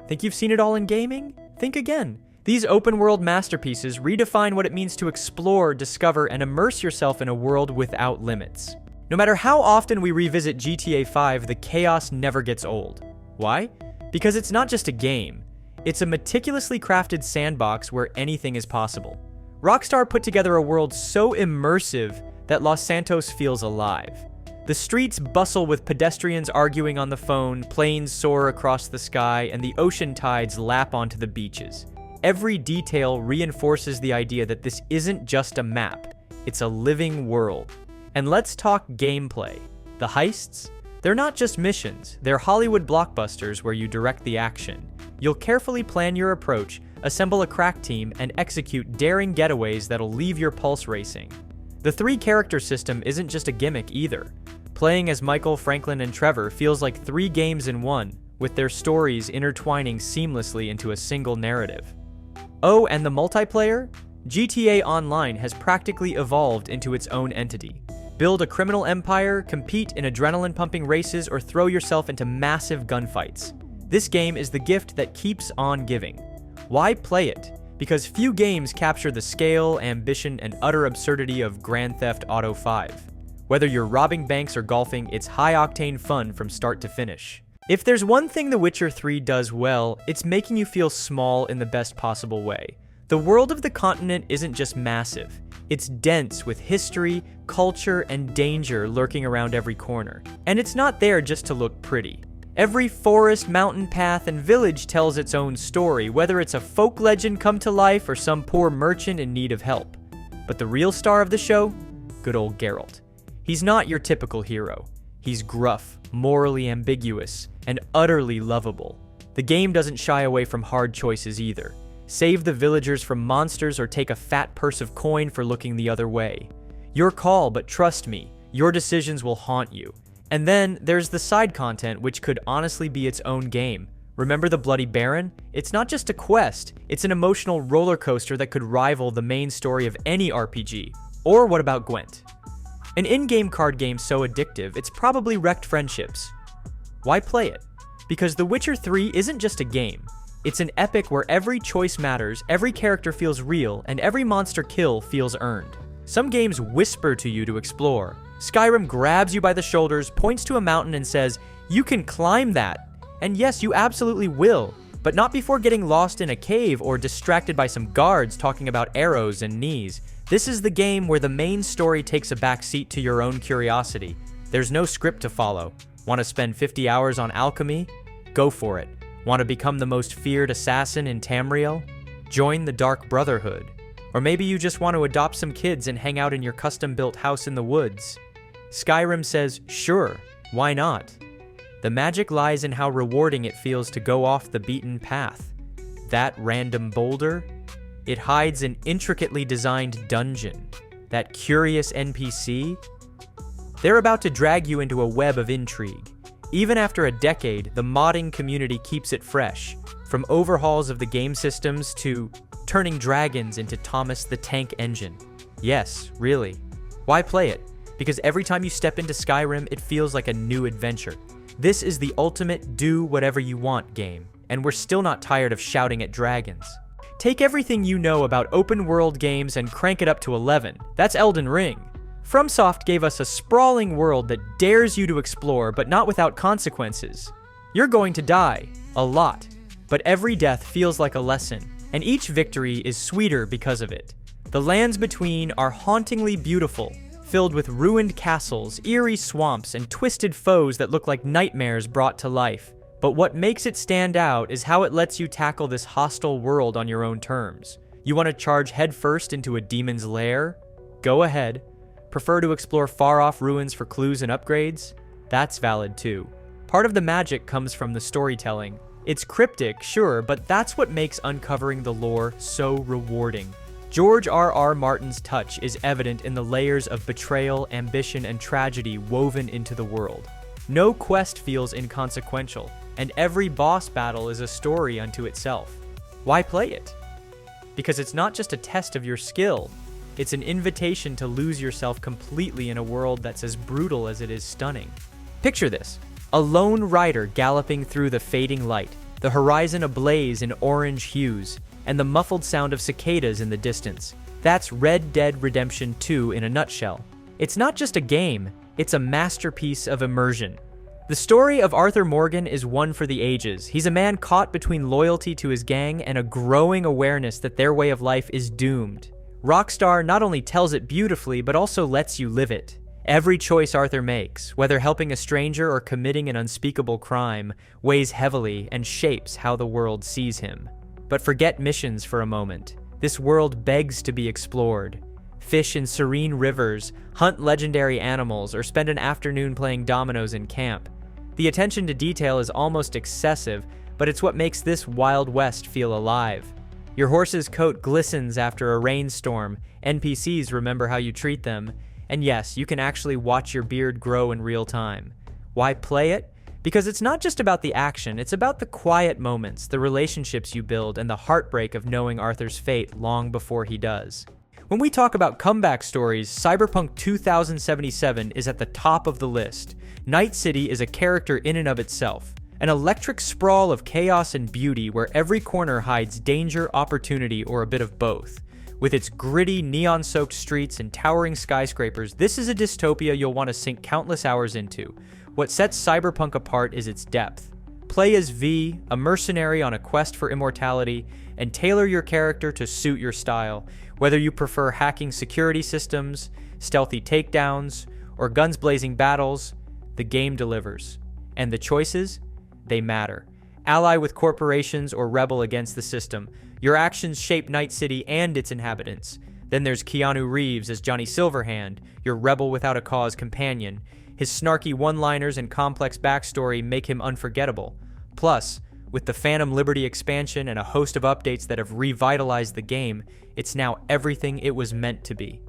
Think you've seen it all in gaming? Think again. These open-world masterpieces redefine what it means to explore, discover, and immerse yourself in a world without limits. No matter how often we revisit GTA 5, the chaos never gets old. Why? Because it's not just a game. It's a meticulously crafted sandbox where anything is possible. Rockstar put together a world so immersive that Los Santos feels alive. The streets bustle with pedestrians arguing on the phone, planes soar across the sky, and the ocean tides lap onto the beaches. Every detail reinforces the idea that this isn't just a map, it's a living world. And let's talk gameplay. The heists? They're not just missions, they're Hollywood blockbusters where you direct the action. You'll carefully plan your approach, assemble a crack team, and execute daring getaways that'll leave your pulse racing. The three-character system isn't just a gimmick either. Playing as Michael, Franklin, and Trevor feels like 3 games in one, with their stories intertwining seamlessly into a single narrative. Oh, and the multiplayer? GTA Online has practically evolved into its own entity. Build a criminal empire, compete in adrenaline-pumping races, or throw yourself into massive gunfights. This game is the gift that keeps on giving. Why play it? Because few games capture the scale, ambition, and utter absurdity of Grand Theft Auto 5. Whether you're robbing banks or golfing, it's high-octane fun from start to finish. If there's one thing The Witcher 3 does well, it's making you feel small in the best possible way. The world of the continent isn't just massive. It's dense with history, culture, and danger lurking around every corner. And it's not there just to look pretty. Every forest, mountain path, and village tells its own story, whether it's a folk legend come to life or some poor merchant in need of help. But the real star of the show? Good old Geralt. He's not your typical hero. He's gruff, morally ambiguous, and utterly lovable. The game doesn't shy away from hard choices either. Save the villagers from monsters or take a fat purse of coin for looking the other way. Your call, but trust me, your decisions will haunt you. And then there's the side content, which could honestly be its own game. Remember the Bloody Baron? It's not just a quest, it's an emotional roller coaster that could rival the main story of any RPG. Or what about Gwent? An in-game card game so addictive, it's probably wrecked friendships. Why play it? Because The Witcher 3 isn't just a game. It's an epic where every choice matters, every character feels real, and every monster kill feels earned. Some games whisper to you to explore. Skyrim grabs you by the shoulders, points to a mountain, and says, "You can climb that." And yes, you absolutely will, but not before getting lost in a cave or distracted by some guards talking about arrows and knees. This is the game where the main story takes a backseat to your own curiosity. There's no script to follow. Want to spend 50 hours on alchemy? Go for it. Want to become the most feared assassin in Tamriel? Join the Dark Brotherhood. Or maybe you just want to adopt some kids and hang out in your custom-built house in the woods. Skyrim says, sure, why not? The magic lies in how rewarding it feels to go off the beaten path. That random boulder? It hides an intricately designed dungeon. That curious NPC? They're about to drag you into a web of intrigue. Even after a decade, the modding community keeps it fresh, from overhauls of the game systems to turning dragons into Thomas the Tank Engine. Yes, really. Why play it? Because every time you step into Skyrim, it feels like a new adventure. This is the ultimate do whatever you want game, and we're still not tired of shouting at dragons. Take everything you know about open-world games and crank it up to 11. That's Elden Ring. FromSoft gave us a sprawling world that dares you to explore, but not without consequences. You're going to die, a lot, but every death feels like a lesson, and each victory is sweeter because of it. The lands between are hauntingly beautiful, filled with ruined castles, eerie swamps, and twisted foes that look like nightmares brought to life. But what makes it stand out is how it lets you tackle this hostile world on your own terms. You want to charge headfirst into a demon's lair? Go ahead. Prefer to explore far-off ruins for clues and upgrades? That's valid too. Part of the magic comes from the storytelling. It's cryptic, sure, but that's what makes uncovering the lore so rewarding. George R.R. Martin's touch is evident in the layers of betrayal, ambition, and tragedy woven into the world. No quest feels inconsequential, and every boss battle is a story unto itself. Why play it? Because it's not just a test of your skill, it's an invitation to lose yourself completely in a world that's as brutal as it is stunning. Picture this, a lone rider galloping through the fading light, the horizon ablaze in orange hues, and the muffled sound of cicadas in the distance. That's Red Dead Redemption 2 in a nutshell. It's not just a game, it's a masterpiece of immersion. The story of Arthur Morgan is one for the ages. He's a man caught between loyalty to his gang and a growing awareness that their way of life is doomed. Rockstar not only tells it beautifully, but also lets you live it. Every choice Arthur makes, whether helping a stranger or committing an unspeakable crime, weighs heavily and shapes how the world sees him. But forget missions for a moment. This world begs to be explored. Fish in serene rivers, hunt legendary animals, or spend an afternoon playing dominoes in camp. The attention to detail is almost excessive, but it's what makes this Wild West feel alive. Your horse's coat glistens after a rainstorm, NPCs remember how you treat them, and yes, you can actually watch your beard grow in real time. Why play it? Because it's not just about the action, it's about the quiet moments, the relationships you build, and the heartbreak of knowing Arthur's fate long before he does. When we talk about comeback stories, Cyberpunk 2077 is at the top of the list. Night City is a character in and of itself, an electric sprawl of chaos and beauty where every corner hides danger, opportunity, or a bit of both. With its gritty, neon-soaked streets and towering skyscrapers, this is a dystopia you'll want to sink countless hours into. What sets Cyberpunk apart is its depth. Play as V, a mercenary on a quest for immortality, and tailor your character to suit your style. Whether you prefer hacking security systems, stealthy takedowns, or guns-blazing battles, the game delivers. And the choices? They matter. Ally with corporations or rebel against the system. Your actions shape Night City and its inhabitants. Then there's Keanu Reeves as Johnny Silverhand, your rebel without a cause companion. His snarky one-liners and complex backstory make him unforgettable. Plus, with the Phantom Liberty expansion and a host of updates that have revitalized the game, it's now everything it was meant to be.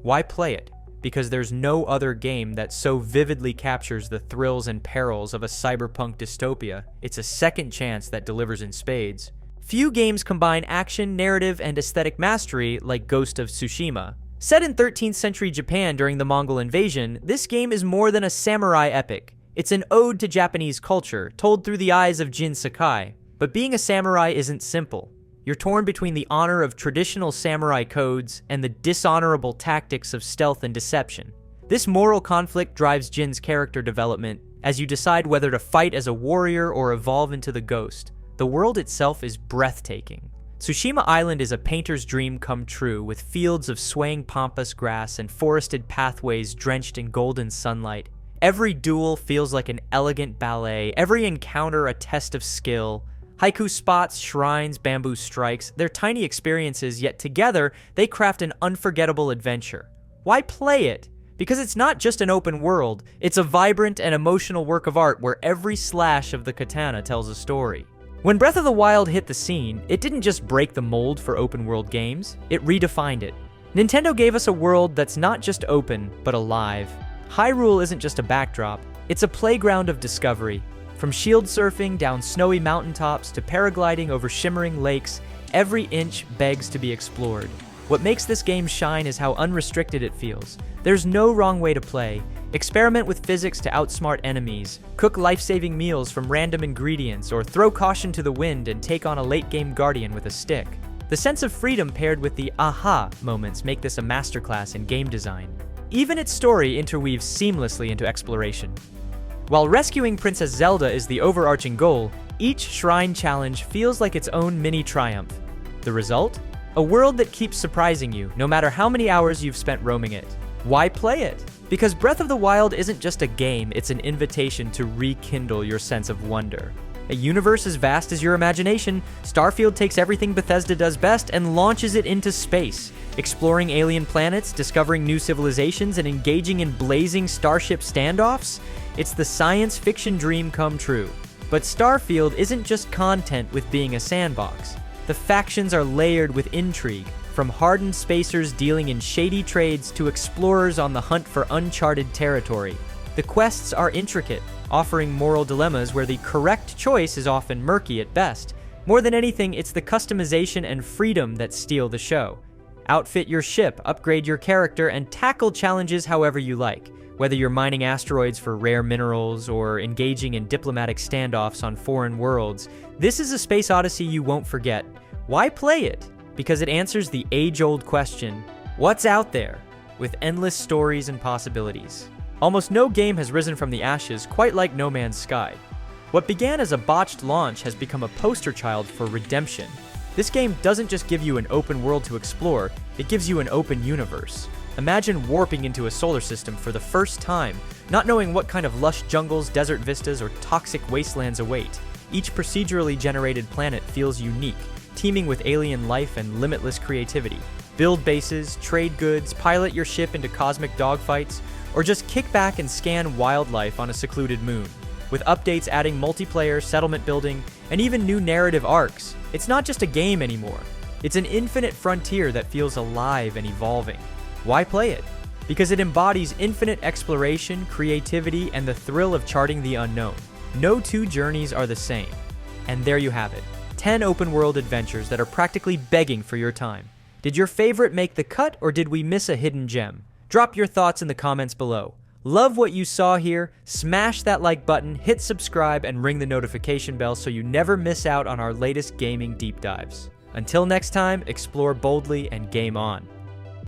Why play it? Because there's no other game that so vividly captures the thrills and perils of a cyberpunk dystopia. It's a second chance that delivers in spades. Few games combine action, narrative, and aesthetic mastery like Ghost of Tsushima. Set in 13th century Japan during the Mongol invasion, this game is more than a samurai epic. It's an ode to Japanese culture, told through the eyes of Jin Sakai. But being a samurai isn't simple. You're torn between the honor of traditional samurai codes and the dishonorable tactics of stealth and deception. This moral conflict drives Jin's character development as you decide whether to fight as a warrior or evolve into the ghost. The world itself is breathtaking. Tsushima Island is a painter's dream come true, with fields of swaying pampas grass and forested pathways drenched in golden sunlight. Every duel feels like an elegant ballet, every encounter a test of skill. Haiku spots, shrines, bamboo strikes, they're tiny experiences, yet together they craft an unforgettable adventure. Why play it? Because it's not just an open world, it's a vibrant and emotional work of art where every slash of the katana tells a story. When Breath of the Wild hit the scene, it didn't just break the mold for open-world games, it redefined it. Nintendo gave us a world that's not just open, but alive. Hyrule isn't just a backdrop, it's a playground of discovery. From shield surfing down snowy mountaintops to paragliding over shimmering lakes, every inch begs to be explored. What makes this game shine is how unrestricted it feels. There's no wrong way to play. Experiment with physics to outsmart enemies, cook life-saving meals from random ingredients, or throw caution to the wind and take on a late-game guardian with a stick. The sense of freedom paired with the aha moments make this a masterclass in game design. Even its story interweaves seamlessly into exploration. While rescuing Princess Zelda is the overarching goal, each shrine challenge feels like its own mini-triumph. The result? A world that keeps surprising you, no matter how many hours you've spent roaming it. Why play it? Because Breath of the Wild isn't just a game, it's an invitation to rekindle your sense of wonder. A universe as vast as your imagination, Starfield takes everything Bethesda does best and launches it into space, exploring alien planets, discovering new civilizations, and engaging in blazing starship standoffs. It's the science fiction dream come true. But Starfield isn't just content with being a sandbox. The factions are layered with intrigue, from hardened spacers dealing in shady trades to explorers on the hunt for uncharted territory. The quests are intricate, offering moral dilemmas where the correct choice is often murky at best. More than anything, it's the customization and freedom that steal the show. Outfit your ship, upgrade your character, and tackle challenges however you like. Whether you're mining asteroids for rare minerals or engaging in diplomatic standoffs on foreign worlds, this is a space odyssey you won't forget. Why play it? Because it answers the age-old question, what's out there? With endless stories and possibilities. Almost no game has risen from the ashes quite like No Man's Sky. What began as a botched launch has become a poster child for redemption. This game doesn't just give you an open world to explore, it gives you an open universe. Imagine warping into a solar system for the first time, not knowing what kind of lush jungles, desert vistas, or toxic wastelands await. Each procedurally generated planet feels unique, teeming with alien life and limitless creativity. Build bases, trade goods, pilot your ship into cosmic dogfights, or just kick back and scan wildlife on a secluded moon. With updates adding multiplayer, settlement building, and even new narrative arcs, it's not just a game anymore. It's an infinite frontier that feels alive and evolving. Why play it? Because it embodies infinite exploration, creativity, and the thrill of charting the unknown. No two journeys are the same. And there you have it. 10 open-world adventures that are practically begging for your time. Did your favorite make the cut, or did we miss a hidden gem? Drop your thoughts in the comments below. Love what you saw here? Smash that like button, hit subscribe, and ring the notification bell so you never miss out on our latest gaming deep dives. Until next time, explore boldly and game on.